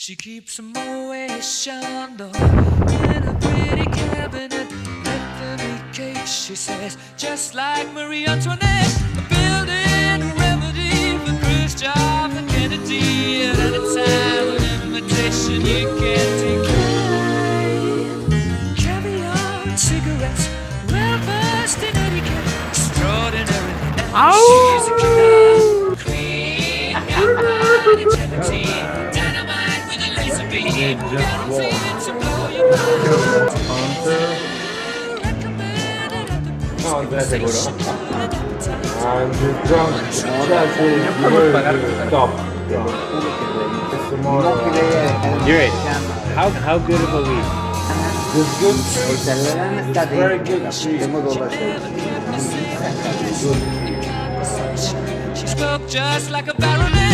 She keeps a Moet Chandon in a pretty cabinet. Bethany cake, she says, just like Marie Antoinette. Building a remedy for Khrushchev and Kennedy. At any time, an invitation you can't decline. Caviar and cigarettes, well versed in etiquette. Extraordinary. And she's a killer queen. Got integrity. Dynamite with a laser beam. Got a feeling to blow your mind. No, andate seguro. I'm just drunk. Stop. You're right. How good of a week? It's good. It's very good. She spoke just like a baroness.